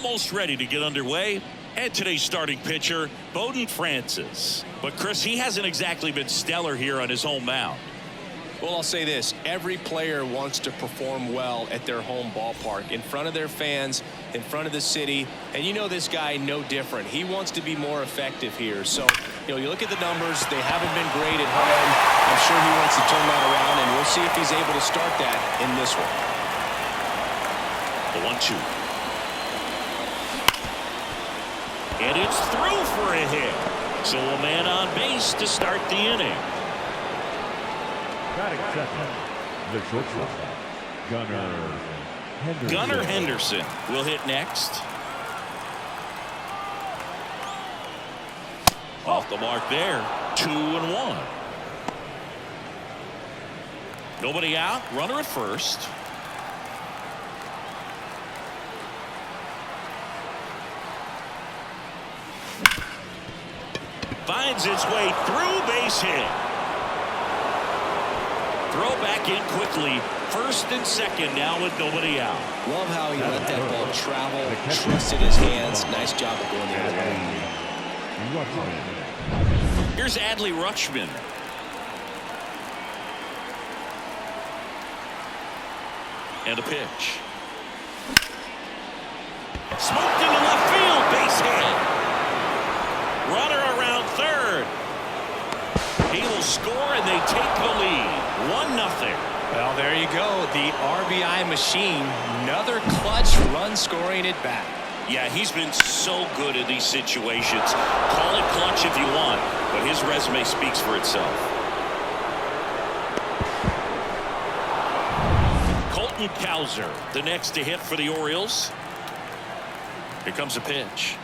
almost ready to get underway. And today's starting pitcher, Bowden Francis. But Chris, he hasn't exactly been stellar here on his home mound. Well, I'll say this. Every player wants to perform well at their home ballpark, in front of their fans, in front of the city. And you know this guy no different. He wants to be more effective here. So, you look at the numbers. They haven't been great at home. I'm sure he wants to turn that around, and we'll see if he's able to start that in this one. The 1-2. And it's through for a hit. So a man on base to start the inning. The shortstop, Gunnar Henderson will hit next. Off the mark there. 2-1. Nobody out. Runner at first. Finds its way through, base hit. Throw back in quickly. First and second now with nobody out. Love how he let that ball travel, trusted his hands. Nice job of going the other way. Here's Adley Rutschman. And a pitch. Smoked into left field. Base hit. Runner around third. He will score and they take the lead. 1-0. Well, there you go. The RBI machine. Another clutch run scoring at bat. Yeah, he's been so good in these situations. Call it clutch if you want, but his resume speaks for itself. Colton Cowser, the next to hit for the Orioles. Here comes a pitch.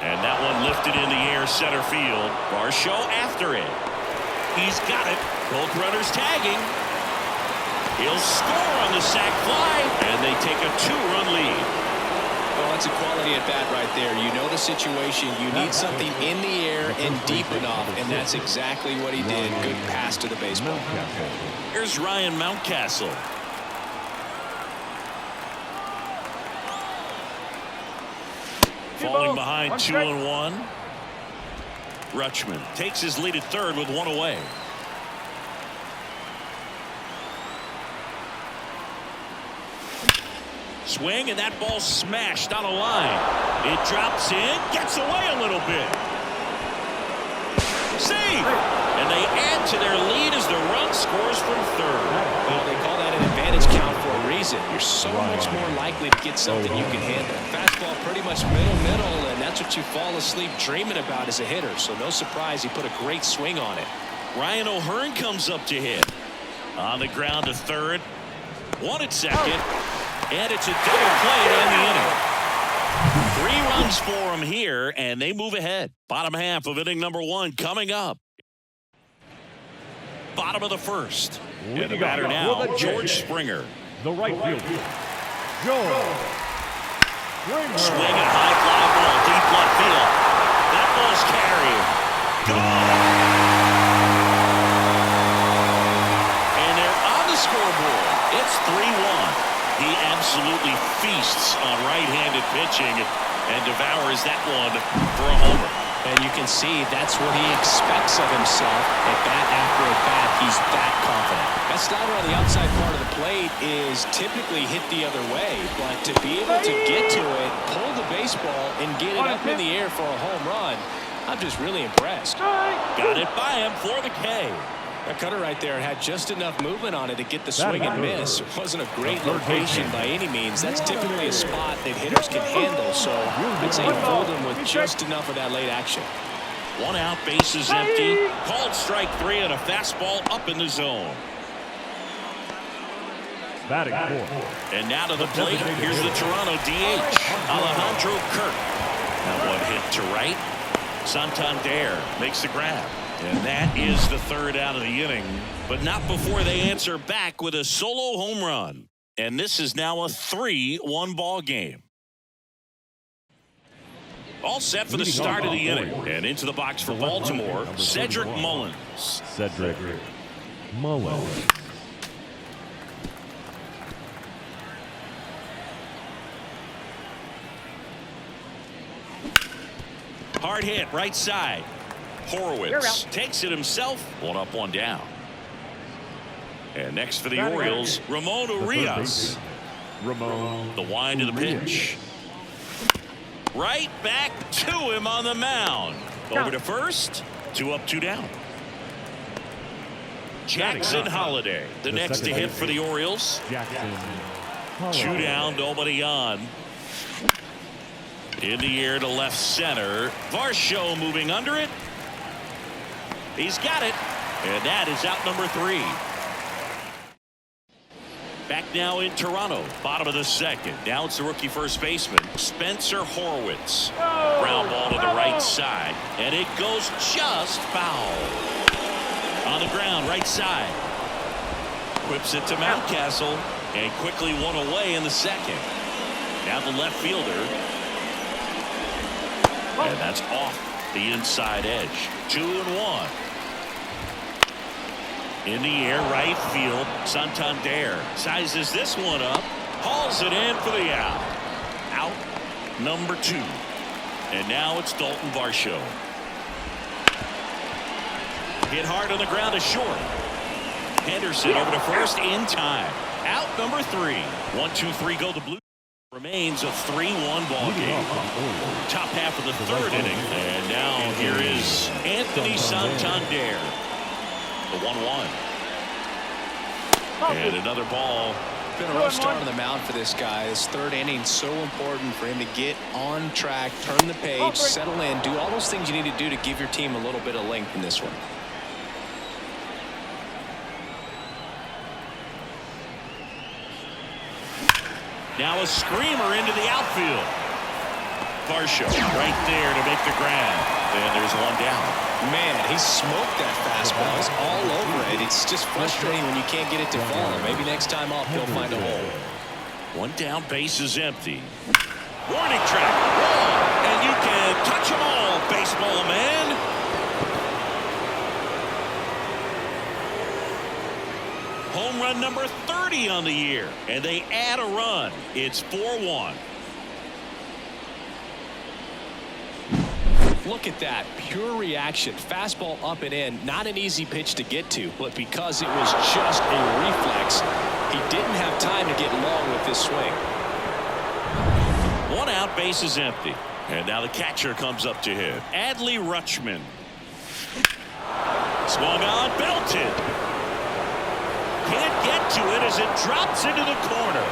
And that one lifted in the air, center field. Varsho after it. He's got it. Both runners tagging. He'll score on the sac fly, and they take a 2-run lead. Well, that's a quality at bat right there. You know the situation. You need something in the air and deep enough, and that's exactly what he did. Good pass to the baseball. Here's Ryan Mountcastle. Falling behind 2-1. Rutschman takes his lead at third with one away. Swing, and that ball smashed on a line. It drops in, gets away a little bit. Save! And they add to their lead as the run scores from third. Well, they call that an advantage count for a reason. You're so much more likely to get something you can handle. Fastball pretty much middle, and that's what you fall asleep dreaming about as a hitter. So no surprise he put a great swing on it. Ryan O'Hearn comes up to hit. On the ground to third. One at second. And it's a double play to end the inning. 3 runs for him here, and they move ahead. Bottom half of inning number 1 coming up. Bottom of the first. And the batter now, George Springer. The right fielder, George Springer. Swing and high fly ball, deep left field. That ball's carried. Gone. And they're on the scoreboard. It's 3-1. He absolutely feasts on right-handed pitching and devours that one for a homer. And you can see that's what he expects of himself. At bat after at bat, he's that confident. That slider on the outside part of the plate is typically hit the other way, but to be able to get to it, pull the baseball, and get it up in the air for a home run, I'm just really impressed. Got it by him for the K. That cutter right there had just enough movement on it to get the swing and miss. It wasn't a great location by any means. That's typically a spot that hitters can handle, so I'd say fold him with just enough of that late action. 1 out, bases empty. Called strike 3 and a fastball up in the zone. Batting 4. And now to the plate. Here's the Toronto DH, Alejandro Kirk. Now one hit to right. Santander makes the grab. And that is the 3rd out of the inning, but not before they answer back with a solo home run. And this is now a 3-1 ball game. All set for the start of the inning. And into the box for Baltimore, Cedric Mullins. Cedric Mullins. Hard hit right side. Horowitz takes it himself. One up, one down. And next for the Orioles, Ramon Urias. Ramon. The wind of the pitch. Right back to him on the mound. Over to first. 2 up, 2 down. Jackson Holiday, the next to hit for the Orioles. Jackson. 2 down, nobody on. In the air to left center. Varsho moving under it. He's got it. And that is out number 3. Back now in Toronto, bottom of the second. Now it's the rookie first baseman, Spencer Horowitz. Ground ball to the right side, and it goes just foul. On the ground, right side. Whips it to Mountcastle, and quickly one away in the second. Now the left fielder. And that's off the inside edge. 2-1. In the air, right field. Santander sizes this one up. Hauls it in for the out. Out number 2. And now it's Dalton Varsho. Hit hard on the ground to short. Henderson over to first in time. Out number 3. 1-2-3 go the Blue. Remains a 3-1 ball game. Top half of the 3rd inning. And now here is Anthony Santander. The 1-1. And another ball. Been a rough start on the mound for this guy. This 3rd inning, so important for him to get on track, turn the page, settle in, do all those things you need to do to give your team a little bit of length in this one. Now a screamer into the outfield. Varsho right there to make the grab. And there's one down. Man, he smoked that fastball. He's all over it. It's just frustrating when you can't get it to fall. Maybe next time up he'll find a hole. 1 down, base is empty. Warning track. Whoa, and you can touch them all, baseball man. Home run number 30 on the year. And they add a run. It's 4-1. Look at that pure reaction. Fastball up and in. Not an easy pitch to get to, but because it was just a reflex, he didn't have time to get long with this swing. 1 out, base is empty. And now the catcher comes up to him. Adley Rutschman. Swung on, belted. Can't get to it as it drops into the corner.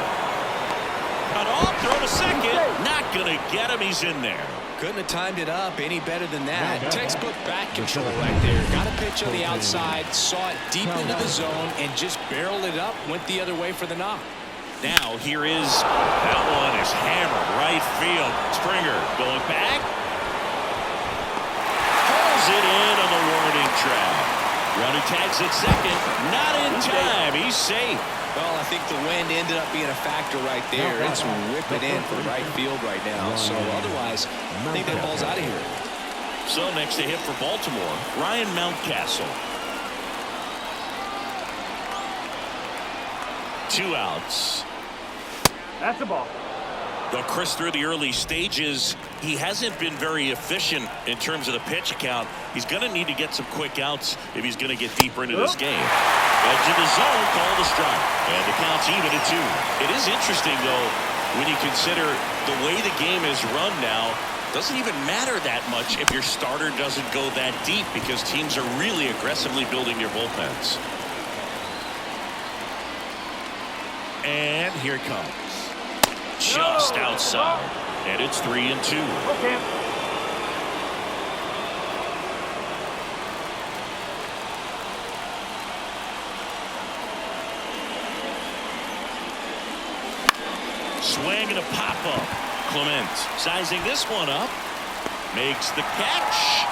Cut off, throw to second. Not going to get him. He's in there. Couldn't have timed it up any better than that. Textbook bat control right there. Got a pitch on the outside, saw it deep into the zone, and just barreled it up, went the other way for the knock. Now here is, that one is hammered right field. Springer going back. Pulls it in on the warning track. Runner tags at second. Not in time. He's safe. Well, I think the wind ended up being a factor right there. It's whipping in for right field right now. So otherwise, I think that ball's out of here. So next to hit for Baltimore, Ryan Mountcastle. 2 outs. That's a ball. Though Chris, through the early stages, he hasn't been very efficient in terms of the pitch count. He's going to need to get some quick outs if he's going to get deeper into this game. Edge of the zone, called a strike. And the count's even at 2. It is interesting, though, when you consider the way the game is run now. Doesn't even matter that much if your starter doesn't go that deep because teams are really aggressively building their bullpens. And here it comes. Just outside. And it's 3-2. Okay. Swing and a pop-up. Clement sizing this one up. Makes the catch.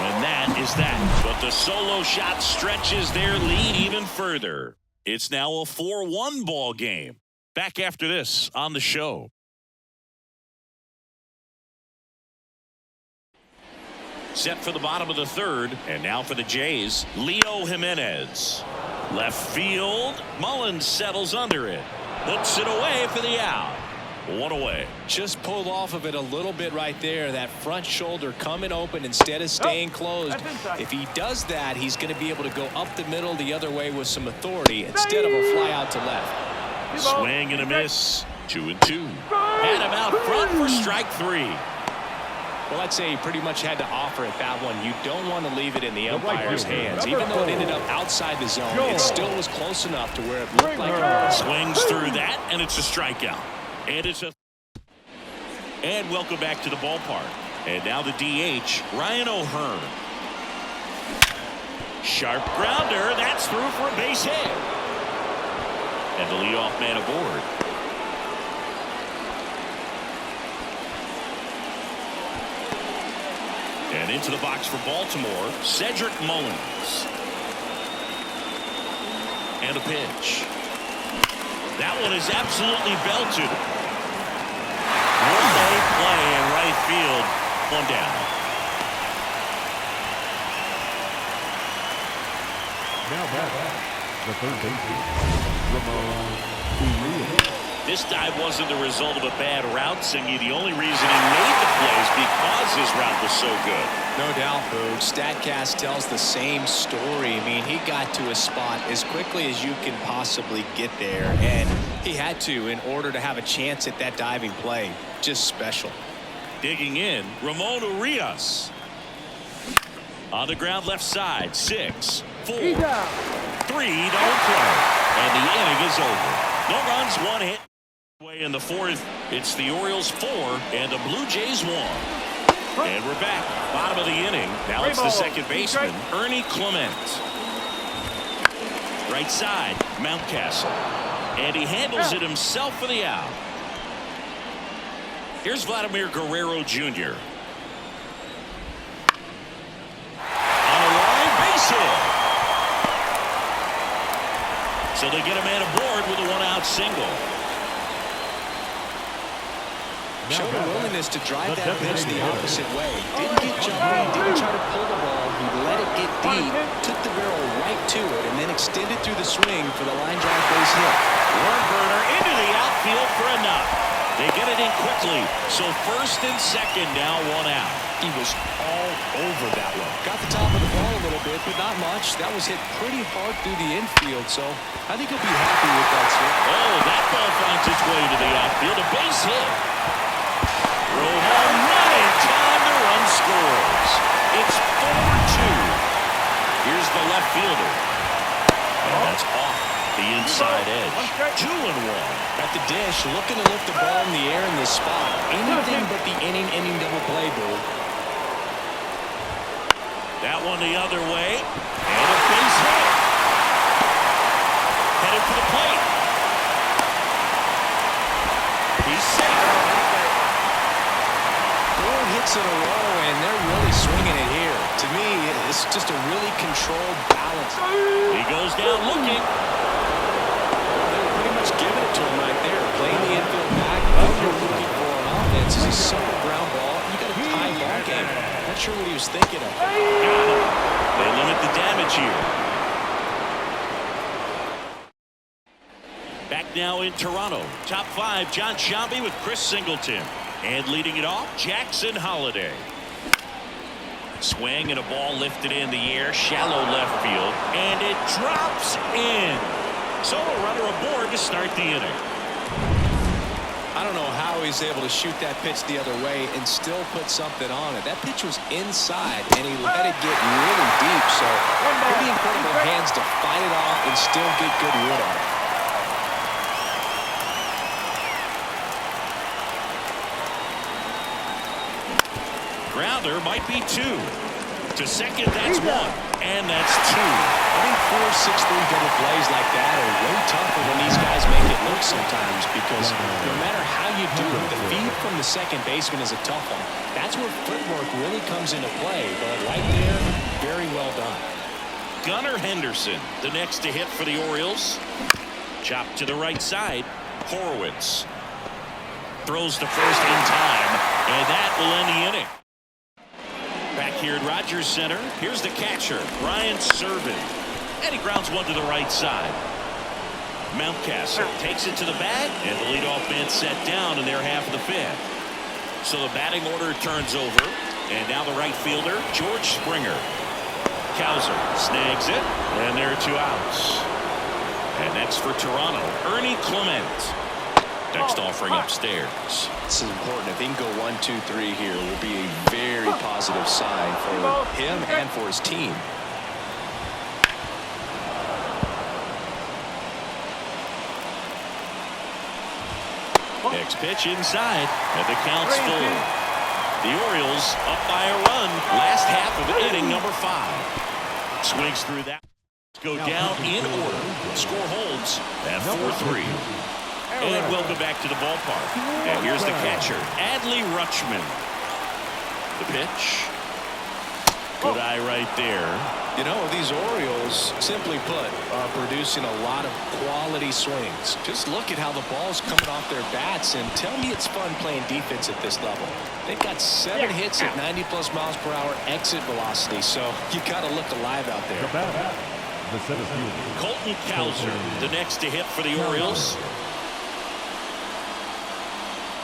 And that is that. But the solo shot stretches their lead even further. It's now a 4-1 ball game. Back after this on the show. Set for the bottom of the 3rd. And now for the Jays, Leo Jimenez. Left field. Mullins settles under it. Hooks it away for the out. One away. Just pulled off of it a little bit right there. That front shoulder coming open instead of staying closed. If he does that, he's going to be able to go up the middle the other way with some authority instead of a fly out to left. Swing and a miss. 2-2. Had him out front for strike 3. Well, I'd say he pretty much had to offer at that one. You don't want to leave it in the umpire's hands. Even though it ended up outside the zone, it still was close enough to where it looked like it was. Swings through that, and it's a strikeout. And welcome back to the ballpark. And now the DH, Ryan O'Hearn. Sharp grounder. That's through for a base hit. And the leadoff man aboard. And into the box for Baltimore, Cedric Mullins. And a pitch. That one is absolutely belted. What a play in right field. One down. Now back. The third baseman, Ramon. This dive wasn't the result of a bad route, Singy. The only reason he made the play is because his route was so good. No doubt, Boog. StatCast tells the same story. I mean, he got to a spot as quickly as you can possibly get there, and he had to in order to have a chance at that diving play. Just special. Digging in, Ramon Urias. On the ground left side, 6, 4, 3, don't play. And the inning is over. No runs, one hit. Way in the fourth, it's the Orioles 4 and the Blue Jays 1. And we're back, bottom of the inning. Now it's the second baseman, Ernie Clement. Right side, Mountcastle. And he handles it himself for the out. Here's Vladimir Guerrero Jr. On a line, base hit. So they get a man aboard with a one-out single. Showed a willingness to drive that pitch the opposite way. Didn't get jumpy, didn't try to pull the ball. He let it get deep, took the barrel right to it, and then extended through the swing for the line drive base hit. One burner into the outfield for a knock. They get it in quickly, so first and second now, one out. He was all over that one. Got the top of the ball a little bit, but not much. That was hit pretty hard through the infield, so I think he'll be happy with that swing. Oh, that ball finds its way to the outfield. A base hit. Throw home run in time. The run scores. It's 4-2. Here's the left fielder. And that's off the inside edge. 2-1. At the dish, looking to lift the ball in the air in this spot. Anything but the inning double play, Bill. That one the other way. And a base hit. Headed for the plate. He's safe. 4 hits in a row, and they're really swinging it here. To me, it's just a really controlled balance. He goes down looking. They're pretty much giving it to him right there. Playing the infield back. All you're looking for on offense is a simple ground ball. You got a tie ball game. Not sure what he was thinking of. Got him. They limit the damage here. Back now in Toronto. Top 5, John Sciambi with Chris Singleton. And leading it off, Jackson Holliday. Swing and a ball lifted in the air, shallow left field, and it drops in. So a runner aboard to start the inning. I don't know how he's able to shoot that pitch the other way and still put something on it. That pitch was inside, and he let it get really deep. So pretty incredible hands to fight it off and still get good wood on it. Grounder might be 2. To second, that's 1. And that's 2. I think 4-6-3 double plays like that are way tougher than these guys make it look sometimes, because no matter how you do it, the feed from the second baseman is a tough one. That's where footwork really comes into play. But right there, very well done. Gunnar Henderson, the next to hit for the Orioles. Chopped to the right side. Horowitz throws to first in time, and that will end the inning. Back here at Rogers Center, here's the catcher, Brian Serven. And he grounds one to the right side. Mountcastle takes it to the bag, and the leadoff man set down in their half of the fifth. So the batting order turns over, and now the right fielder, George Springer. Cowser snags it, and there are 2 outs. And next for Toronto, Ernie Clement. Next offering upstairs. This is important. If he can go 1, 2, 3 here, it will be a very positive sign for him and for his team. Next pitch inside, and the count's full. The Orioles up by a run. Last half of inning number 5. Swings through that. Go down in order. Score holds at 4-3. And welcome back to the ballpark. And here's the catcher, Adley Rutschman. The pitch. Good eye right there. You know, these Orioles, simply put, are producing a lot of quality swings. Just look at how the ball's coming off their bats, and tell me it's fun playing defense at this level. They've got 7 hits at 90+ miles per hour exit velocity, so you got to look alive out there. The center fielder, Colton Cowser, the next to hit for the Orioles.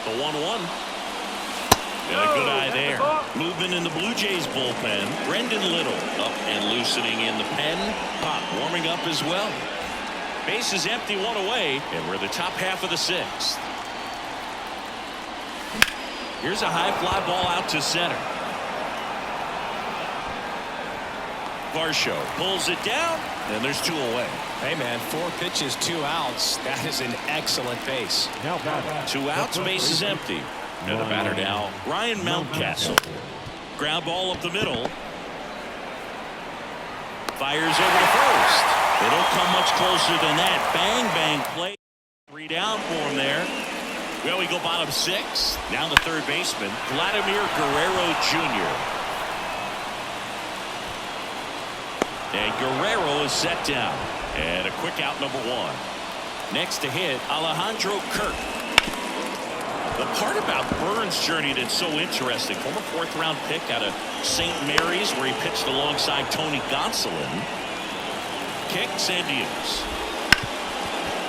The 1-1. And a good eye there. Movement in the Blue Jays bullpen. Brendan Little up and loosening in the pen. Pop warming up as well. Base is empty, 1 away, and we're the top half of the 6th. Here's a high fly ball out to center. Varsho pulls it down, and there's 2 away. Hey, man, 4 pitches, 2 outs. That is an excellent pace. 2 outs, base is empty. And the batter now, Ryan Mountcastle. Ground ball up the middle. Fires over to first. They don't come much closer than that. Bang, bang play. 3 down for him there. Well, we go bottom 6. Now the third baseman, Vladimir Guerrero Jr. And Guerrero is set down. And a quick out, number 1. Next to hit, Alejandro Kirk. The part about Burns' journey that's so interesting, former 4th-round pick out of St. Mary's, where he pitched alongside Tony Gonsolin. Kicks and deals.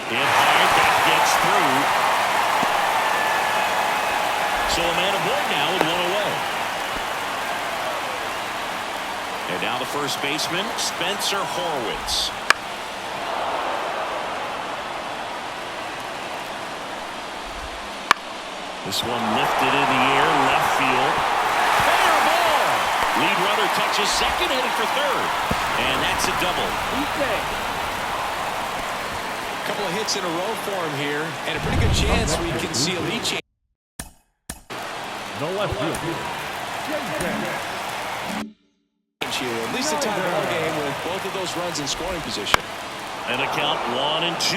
Hit hard, that gets through. So a man aboard now with 1 away. And now the first baseman, Spencer Horwitz. This one lifted in the air, left field. Fair ball! Lead runner touches second, headed for third. And that's a double. A couple of hits in a row for him here, and a pretty good chance we can see a lead change. the left field. At least a tie ball game with both of those runs in scoring position. And a count 1-2.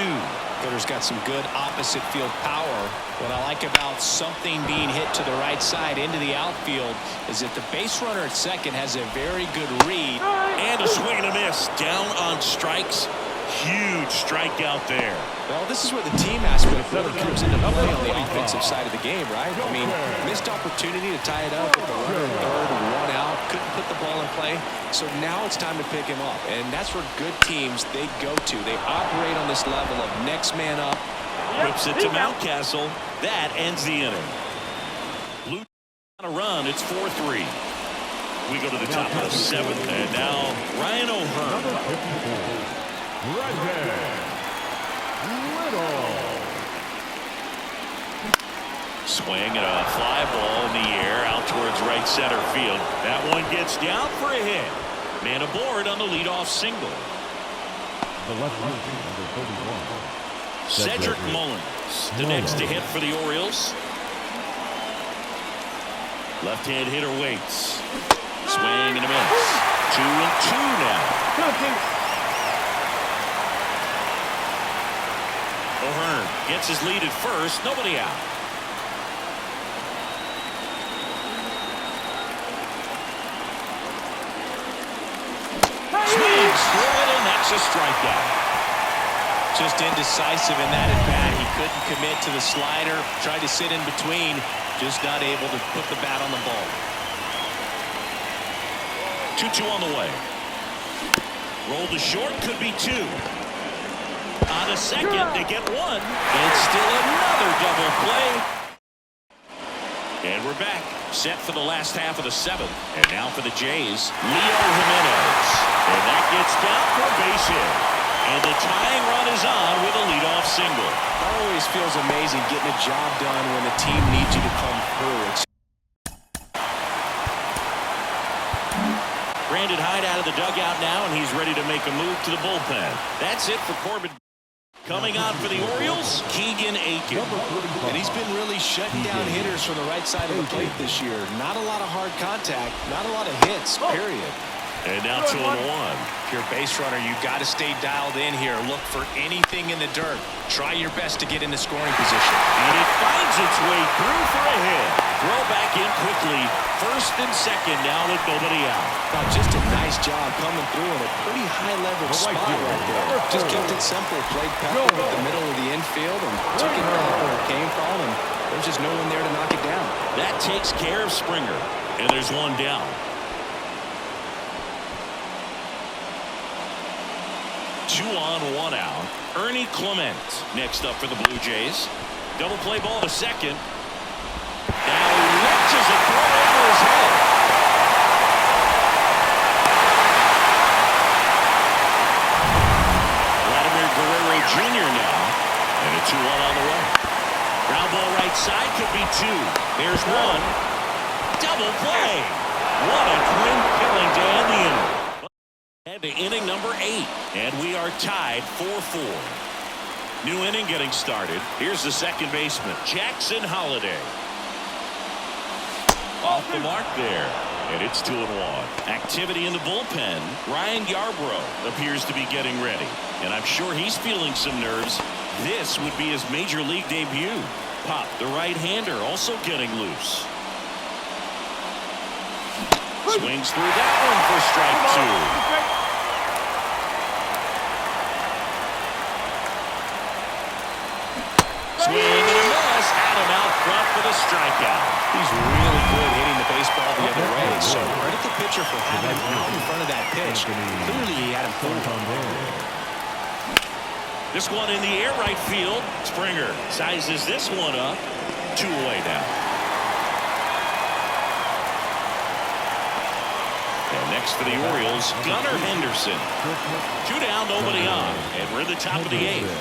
Hitter's got some good opposite field power. What I like about something being hit to the right side into the outfield is that the base runner at second has a very good read. And a swing and a miss. Down on strikes. Huge strikeout there. Well, this is where the team aspect really comes into play on the offensive side of the game, right? I mean, missed opportunity to tie it up with the runner at third, 1 out, couldn't put the ball in play. So now it's time to pick him up, and that's where good teams, they go to. They operate on this level of next man up. Whips it to Mountcastle. That ends the inning. Blue on a run. It's 4-3. We go to the top of the 7th, and now Ryan O'Hearn. Right there. Little. Swing and a fly ball in the air out towards right center field. That one gets down for a hit. Man aboard on the leadoff single. The left field, number 31. Cedric Mullins, the next to hit for the Orioles. Left-hand hitter waits. Swing and a miss. 2-2 now. O'Hearn gets his lead at first. Nobody out. Swings through it, and that's a strikeout. Just indecisive in that at bat. He couldn't commit to the slider. Tried to sit in between. Just not able to put the bat on the ball. 2-2 on the way. Roll to short, could be 2. On On a second, they get one. And still another double play. And we're back. Set for the last half of the seventh. And now for the Jays, Leo Jimenez. And that gets down for a base hit. And the tying run is on with a leadoff single. Always feels amazing getting a job done when the team needs you to come through. Brandon Hyde out of the dugout now, and he's ready to make a move to the bullpen. That's it for Corbin. Coming on for the Orioles, Keegan Aiken. And he's been really shutting down hitters from the right side of the plate this year. Not a lot of hard contact, not a lot of hits, period. And now 2-1. If you're a base runner, you got to stay dialed in here. Look for anything in the dirt. Try your best to get into scoring position. And it finds its way through for a hit. Throw back in quickly. First and second now with nobody out. Now just a nice job coming through in a pretty high leverage spot right there. Just kept it simple. Played Pepper at the middle of the infield and took it back where it came from. And there's just no one there to knock it down. That takes care of Springer. And there's one down. 2 on, 1 out. Ernie Clement next up for the Blue Jays. Double play ball to second. Now he launches a throw over his head. Vladimir Guerrero Jr. now. And a 2-1 on the way. Ground ball right side could be 2. There's 1. Double play. What a twin killing to end the inning. And to inning number 8. And we are tied 4-4. New inning getting started. Here's the second baseman, Jackson Holliday. Off the mark there. And it's 2-1. Activity in the bullpen. Ryan Yarbrough appears to be getting ready. And I'm sure he's feeling some nerves. This would be his major league debut. Pop, the right-hander, also getting loose. Swings through that one for strike 2. Swing and a miss. Adam out front for the strikeout. He's really good hitting the baseball the other way. So credit the pitcher for having him out in front of that pitch. Clearly he had him fooled. This one in the air right field. Springer sizes this one up. 2 away now. And next for the Orioles, Gunnar Henderson. 2 down, nobody on. And we're at the top of the 8th.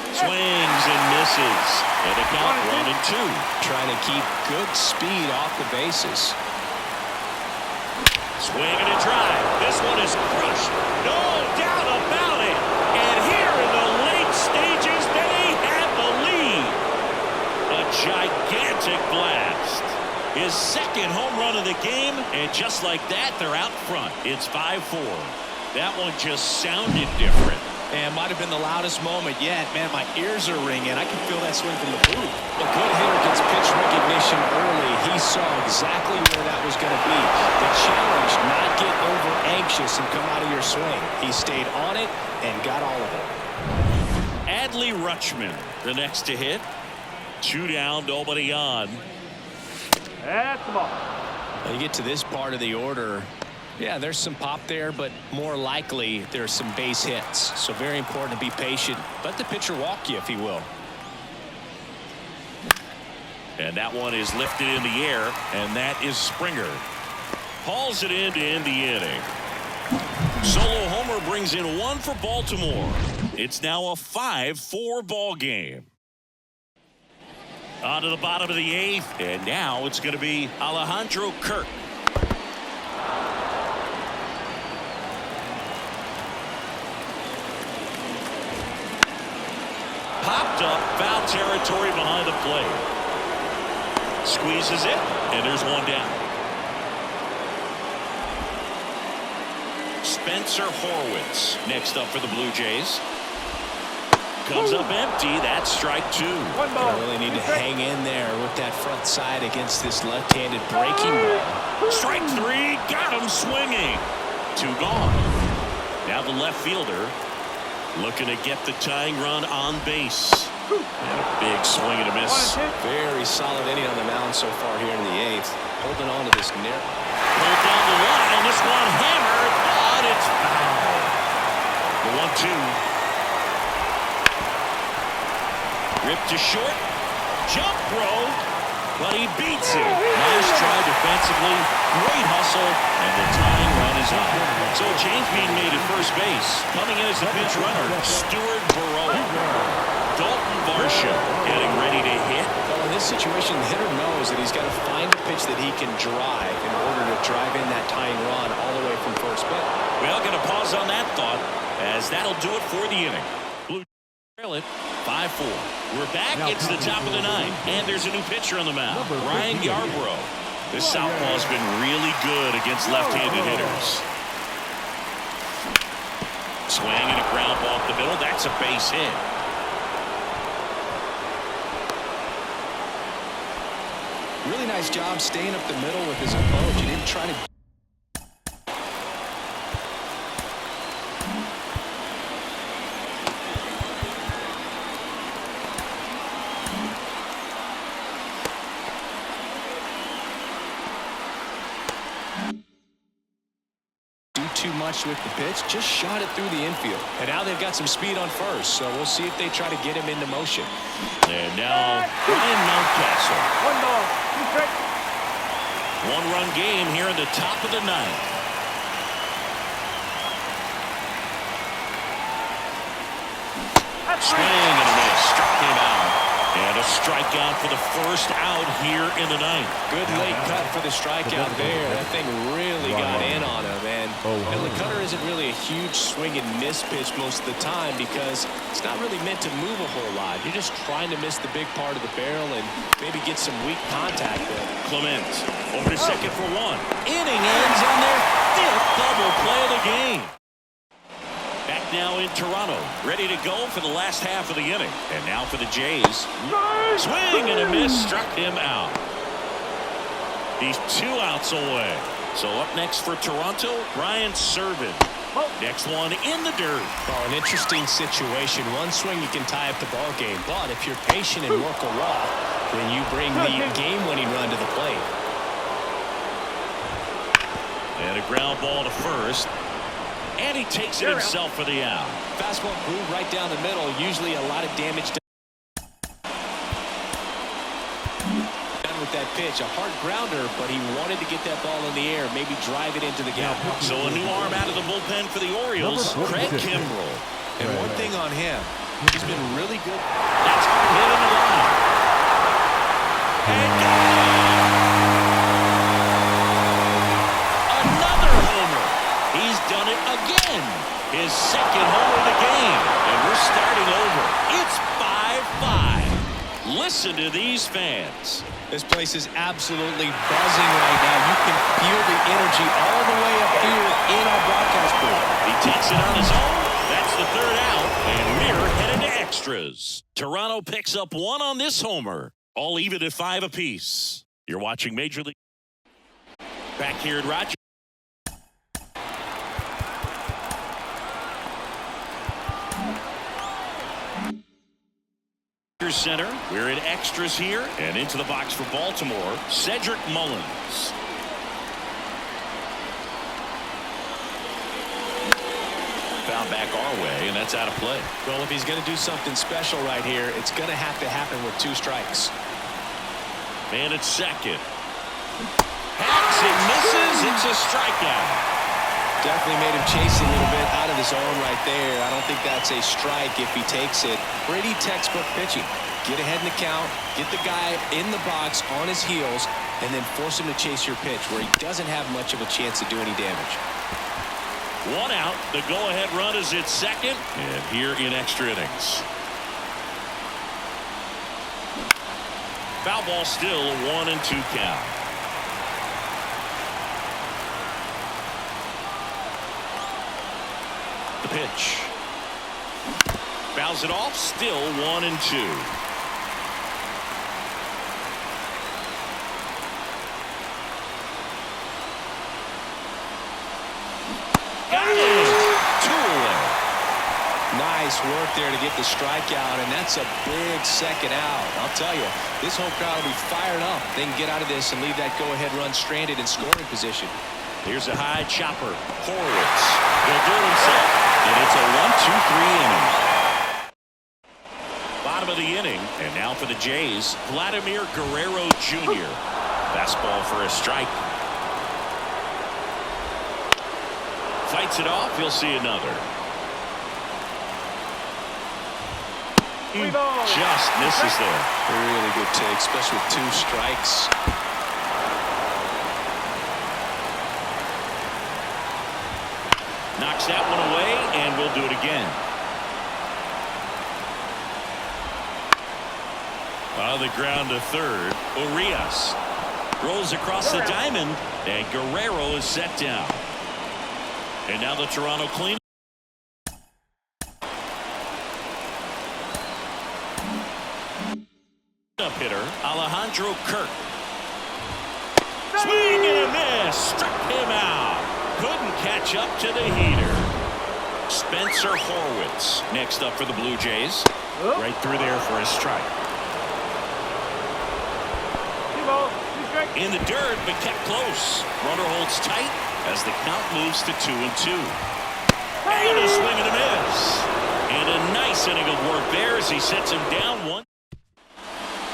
Swings and misses. And a count 1-2. Trying to keep good speed off the bases. Swing and a drive. This one is crushed. No doubt about it. And here in the late stages, they have the lead. A gigantic blast. His second home run of the game. And just like that, they're out front. It's 5-4. That one just sounded different. And might have been the loudest moment yet. Man, my ears are ringing. I can feel that swing from the booth. A good hitter gets pitch recognition early. He saw exactly where that was going to be. The challenge, not get over anxious and come out of your swing. He stayed on it and got all of it. Adley Rutschman, the next to hit. 2 down, nobody on. That's the ball. When you get to this part of the order, yeah, there's some pop there, but more likely there's some base hits. So very important to be patient. Let the pitcher walk you, if he will. And that one is lifted in the air, and that is Springer. Hauls it in to end the inning. Solo homer brings in 1 for Baltimore. It's now a 5-4 ball game. On to the bottom of the 8th, and now it's going to be Alejandro Kirk. Popped up, foul territory behind the plate. Squeezes it, and there's one down. Spencer Horwitz next up for the Blue Jays. Comes up empty. That's strike 2. You really need to hang in there with that front side against this left-handed breaking ball. Strike 3. Got him swinging. 2 gone. Now the left fielder looking to get the tying run on base. And a big swing and a miss. Very solid inning on the mound so far here in the 8th. Holding on to this near. Pulled down the line. This one hammered, but it's foul. The 1-2. Ripped to short. Jump throw. But he beats it. Nice try defensively. Great hustle. And the tying run is on. So a change being made at first base. Coming in as the pinch runner, Stuart Burrow. Dalton Varsho getting ready to hit. Well, in this situation, the hitter knows that he's got to find a pitch that he can drive in order to drive in that tying run all the way from first base. Well, going to pause on that thought, as that'll do it for the inning. Blue trail it 5-4. We're back. It's the top of the ninth, and there's a new pitcher on the mound, Ryan Yarbrough. This southpaw's been really good against left-handed hitters. Swing and a ground ball up the middle. That's a base hit. Really nice job staying up the middle with his approach. He didn't try to. Too much with the pitch, just shot it through the infield. And now they've got some speed on first, so we'll see if they try to get him into motion. And now Ryan Mountcastle. 1-run game here in the top of the ninth. Swing and a miss. Struck him out. And a strikeout for the first out here in the ninth. Good late cut for the strikeout there. That thing really got in on him. And the cutter isn't really a huge swing and miss pitch most of the time because it's not really meant to move a whole lot. You're just trying to miss the big part of the barrel and maybe get some weak contact there. Clement over to second for one. Inning ends on their fifth double play of the game. Back now in Toronto, ready to go for the last half of the inning. And now for the Jays. Swing and a miss, struck him out. He's 2 outs away. So up next for Toronto, Brian Serven. Next one in the dirt. Oh, an interesting situation. One swing you can tie up the ball game, but if you're patient and work a walk, then you bring the game-winning run to the plate. And a ground ball to first. And he takes it himself for the out. Fastball groove right down the middle. Usually a lot of damage done with that pitch. A hard grounder, but he wanted to get that ball in the air, maybe drive it into the gap. So a new arm out of the bullpen for the Orioles, Craig Kimbrell. And one thing on him, he's been really good. That's hard hit in the line. And another homer. He's done it again. His second homer of the game. And we're starting over. It's 5-5. Listen to these fans. This place is absolutely buzzing right now. You can feel the energy all the way up here in our broadcast booth. He takes it on his own. That's the third out. And we're headed to extras. Toronto picks up one on this homer. All even at 5 apiece. You're watching Major League. Back here at Rogers Center. We're in extras here, and into the box for Baltimore, Cedric Mullins. Foul back our way, and that's out of play. Well, if he's going to do something special right here, it's going to have to happen with 2 strikes. Man at second. Hacks and misses. It's a strikeout. Definitely made him chase a little bit out of the zone right there. I don't think that's a strike if he takes it. Pretty textbook pitching. Get ahead in the count, get the guy in the box on his heels, and then force him to chase your pitch where he doesn't have much of a chance to do any damage. 1 out. The go-ahead run is at second, and here in extra innings. Foul ball still a 1-2 count. The pitch. Fouls it off. Still 1-2. Got it. 2 away. Nice work there to get the strikeout, and that's a big second out. I'll tell you, this whole crowd will be fired up. They can get out of this and leave that go-ahead run stranded in scoring position. Here's a high chopper. Horowitz. He'll do it himself. And it's a 1-2-3 inning. Bottom of bottom of the inning. And now for the Jays, Vladimir Guerrero Jr. Fastball for a strike. Fights it off. He'll see another. Just misses there. Really good take, especially with 2 strikes. Knocks that one away, and we'll do it again. On the ground to third, Orioles rolls across the diamond, and Guerrero is set down. And now the Toronto clean. Up hitter Alejandro Kirk. Swing and a miss. Struck him out. Couldn't catch up to the heater. Spencer Horwitz next up for the Blue Jays. Right through there for a strike. In the dirt, but kept close. Runner holds tight as the count moves to 2-2. And a swing and a miss. And a nice inning of work there as he sets him down 1.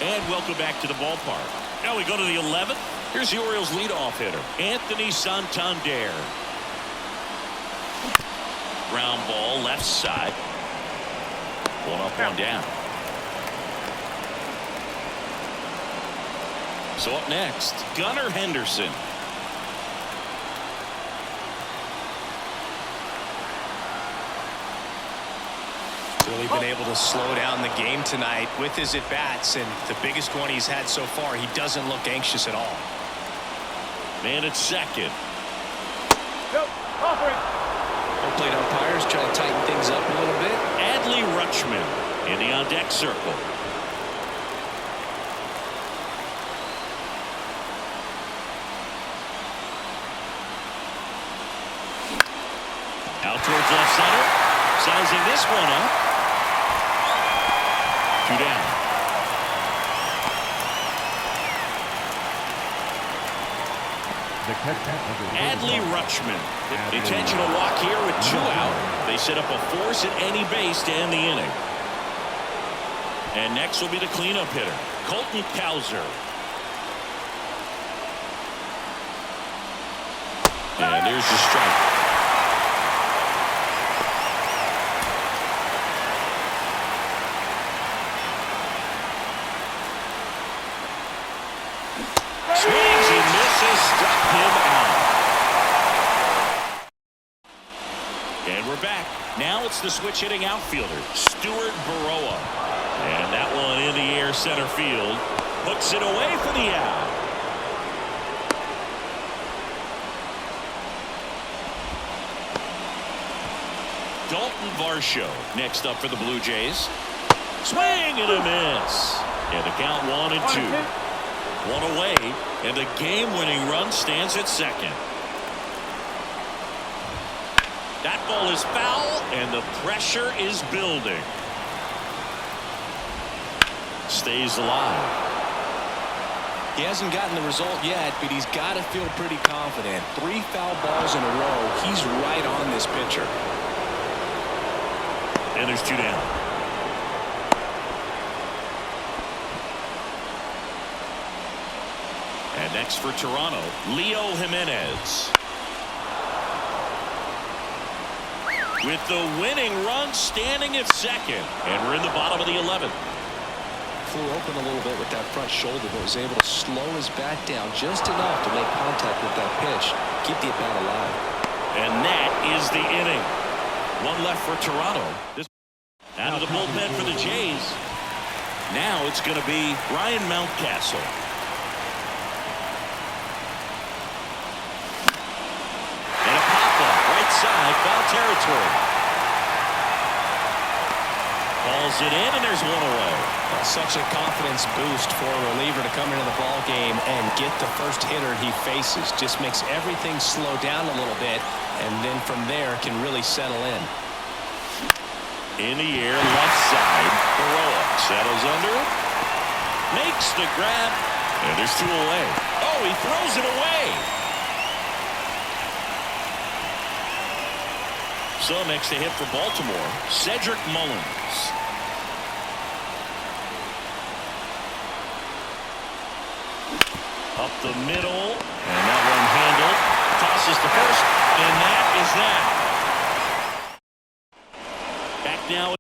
And welcome back to the ballpark. Now we go to the 11th. Here's the Orioles leadoff hitter, Anthony Santander. Ground ball left side. One up, one down. So up next, Gunnar Henderson. Really been able to slow down the game tonight with his at-bats, and the biggest one he's had so far. He doesn't look anxious at all. Man at second. Home plate umpires try to tighten things up a little bit. Adley Rutschman in the on-deck circle. Out towards left center. Sizing this one up. 2 down. Adley Rutschman. Intentional walk here with 2 out. They set up a force at any base to end the inning. And next will be the cleanup hitter, Colton Cowser. And there's the strike. Swings and misses, struck him out. And we're back. Now it's the switch hitting outfielder, Stuart Baroa. And that one in the air center field. Hooks it away for the out. Dalton Varsho next up for the Blue Jays. Swing and a miss. And the count 1-2. 1 away, and the game-winning run stands at second. That ball is foul, and the pressure is building. Stays alive. He hasn't gotten the result yet, but he's got to feel pretty confident. 3 foul balls in a row. He's right on this pitcher. And there's 2 down. And next for Toronto, Leo Jimenez. With the winning run standing at second. And we're in the bottom of the 11th. Flew open a little bit with that front shoulder, but was able to slow his bat down just enough to make contact with that pitch. Keep the at-bat alive. And that is the inning. 1 left for Toronto. Out of the bullpen for the Jays. Now it's going to be Ryan Mountcastle. Side, foul territory. Calls it in, and there's 1 away. Such a confidence boost for a reliever to come into the ball game and get the first hitter he faces. Just makes everything slow down a little bit, and then from there can really settle in. In the air, left side. Baroa settles under it. Makes the grab, and there's 2 away. Oh, he throws it away. So next to hit for Baltimore, Cedric Mullins. Up the middle, and that one handled. Tosses to first, and that is that. Back now.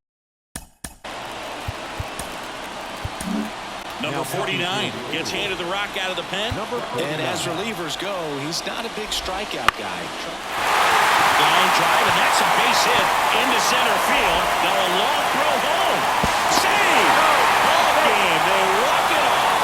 Number 49 gets handed the rock out of the pen. And as relievers go, he's not a big strikeout guy. Line drive, and that's a base hit into center field. Now a long throw home. Save! Ball game. They walk it off.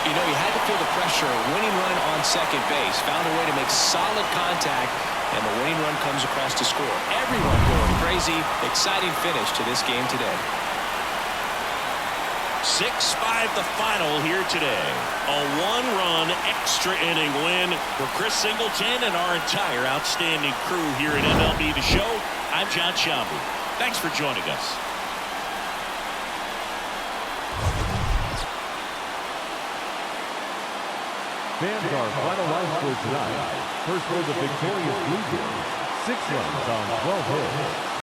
You know, he had to feel the pressure. Winning run on second base. Found a way to make solid contact, and the winning run comes across to score. Everyone going crazy. Exciting finish to this game today. 6-5 the final here today. A one-run extra inning win for Chris Singleton and our entire outstanding crew here at MLB The Show. I'm John Sciambi. Thanks for joining us. Fans, our final line score tonight. First for the victorious Blue Jays, 6 runs on 12 hits.